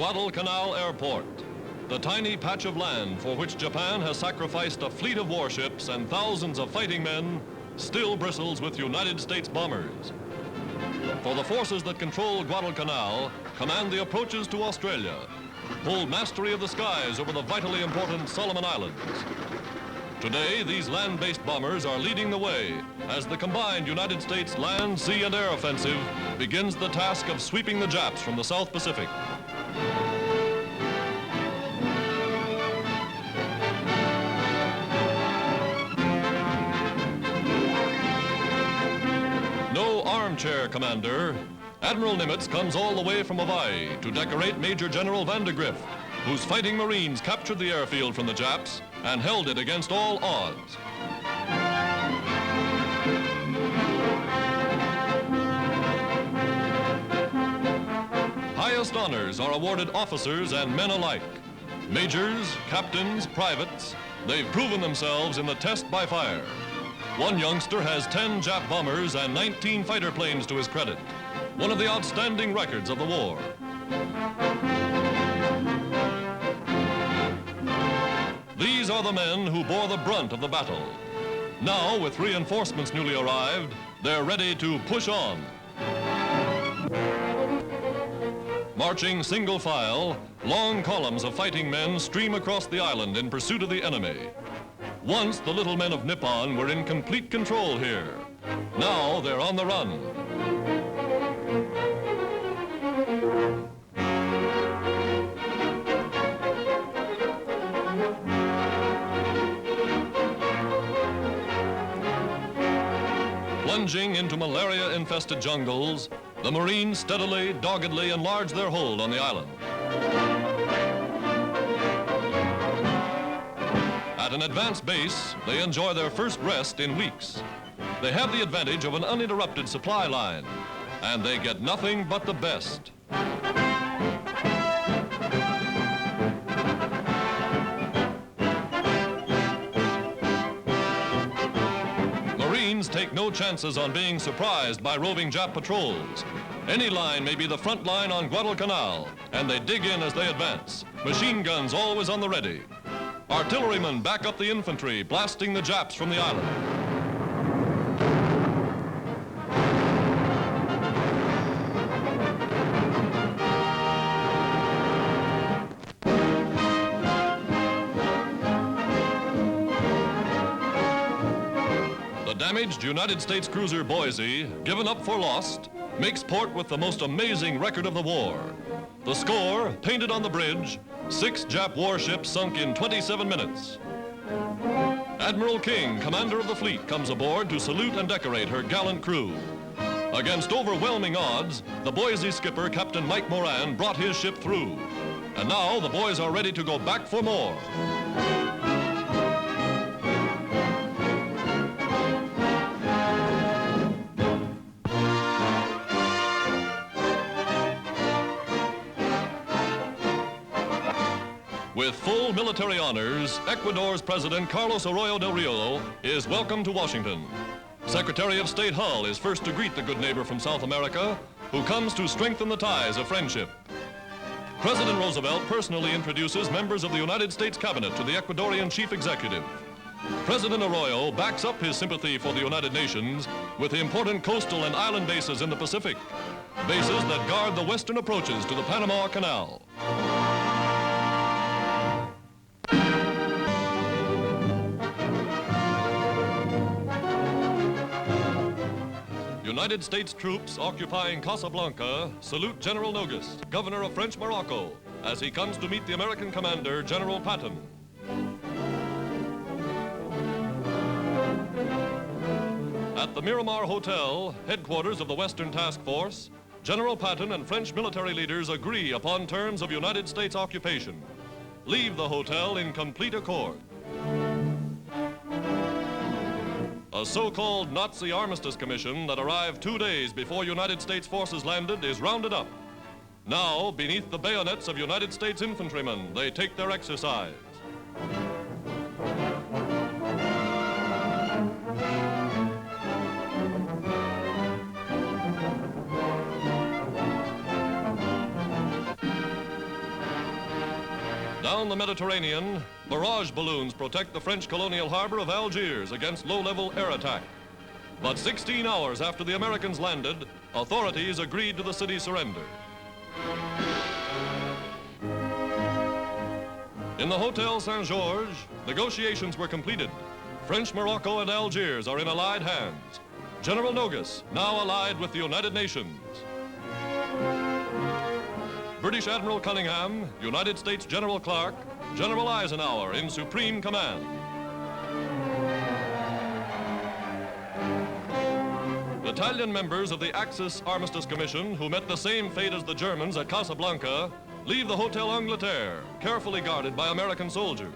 Guadalcanal Airport, the tiny patch of land for which Japan has sacrificed a fleet of warships and thousands of fighting men, still bristles with United States bombers. For the forces that control Guadalcanal command the approaches to Australia, hold mastery of the skies over the vitally important Solomon Islands. Today, these land-based bombers are leading the way as the combined United States land, sea, and air offensive begins the task of sweeping the Japs from the South Pacific. No armchair commander, Admiral Nimitz comes all the way from Hawaii to decorate Major General Vandegrift, whose fighting Marines captured the airfield from the Japs and held it against all odds. Highest honors are awarded officers and men alike. Majors, captains, privates, they've proven themselves in the test by fire. One youngster has 10 Jap bombers and 19 fighter planes to his credit, one of the outstanding records of the war. These are the men who bore the brunt of the battle. Now, with reinforcements newly arrived, they're ready to push on. Marching single file, long columns of fighting men stream across the island in pursuit of the enemy. Once the little men of Nippon were in complete control here. Now they're on the run. Plunging into malaria-infested jungles, the Marines steadily, doggedly enlarge their hold on the island. At an advanced base, they enjoy their first rest in weeks. They have the advantage of an uninterrupted supply line, and they get nothing but the best. Marines take no chances on being surprised by roving Jap patrols. Any line may be the front line on Guadalcanal, and they dig in as they advance. Machine guns always on the ready. Artillerymen back up the infantry, blasting the Japs from the island. The damaged United States cruiser Boise, given up for lost, makes port with the most amazing record of the war. The score, painted on the bridge, 6 Jap warships sunk in 27 minutes. Admiral King, commander of the fleet, comes aboard to salute and decorate her gallant crew. Against overwhelming odds, the Boise skipper, Captain Mike Moran, brought his ship through. And now the boys are ready to go back for more. With full military honors, Ecuador's President Carlos Arroyo del Rio is welcome to Washington. Secretary of State Hull is first to greet the good neighbor from South America, who comes to strengthen the ties of friendship. President Roosevelt personally introduces members of the United States Cabinet to the Ecuadorian Chief Executive. President Arroyo backs up his sympathy for the United Nations with the important coastal and island bases in the Pacific, bases that guard the western approaches to the Panama Canal. United States troops occupying Casablanca salute General Nogues, governor of French Morocco, as he comes to meet the American commander, General Patton. At the Miramar Hotel, headquarters of the Western Task Force, General Patton and French military leaders agree upon terms of United States occupation. Leave the hotel in complete accord. A so-called Nazi Armistice Commission that arrived 2 days before United States forces landed is rounded up. Now, beneath the bayonets of United States infantrymen, they take their exercise. the Mediterranean, barrage balloons protect the French colonial harbor of Algiers against low-level air attack. But 16 hours after the Americans landed, authorities agreed to the city's surrender. In the Hotel Saint-Georges, negotiations were completed. French Morocco and Algiers are in allied hands. General Nogues, now allied with the United Nations. British Admiral Cunningham, United States General Clark, General Eisenhower in supreme command. Italian members of the Axis Armistice Commission, who met the same fate as the Germans at Casablanca, leave the Hotel Angleterre, carefully guarded by American soldiers.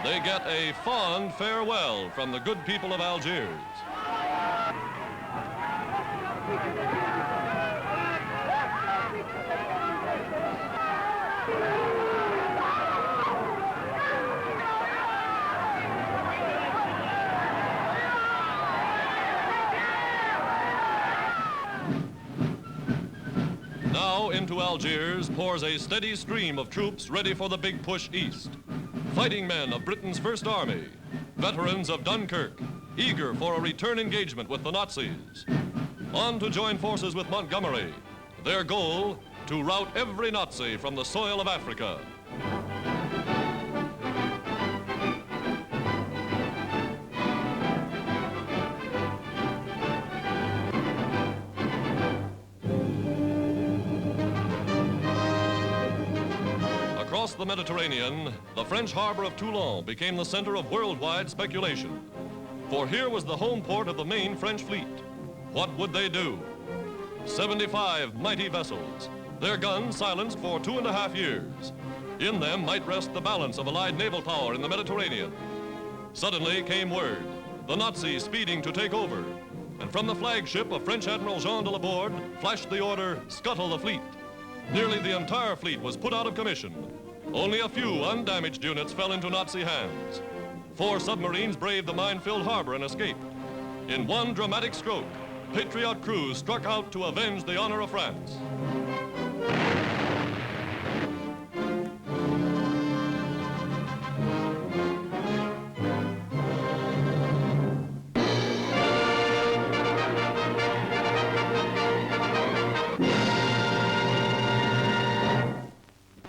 They get a fond farewell from the good people of Algiers. Now into Algiers pours a steady stream of troops ready for the big push east. Fighting men of Britain's First Army, veterans of Dunkirk, eager for a return engagement with the Nazis. On to join forces with Montgomery. Their goal, to rout every Nazi from the soil of Africa. Across the Mediterranean, the French harbor of Toulon became the center of worldwide speculation. For here was the home port of the main French fleet. What would they do? 75 mighty vessels, their guns silenced for 2.5 years. In them might rest the balance of Allied naval power in the Mediterranean. Suddenly came word, the Nazis speeding to take over. And from the flagship of French Admiral Jean de Laborde flashed the order, scuttle the fleet. Nearly the entire fleet was put out of commission. Only a few undamaged units fell into Nazi hands. 4 submarines braved the mine-filled harbor and escaped. In one dramatic stroke, patriot crews struck out to avenge the honor of France.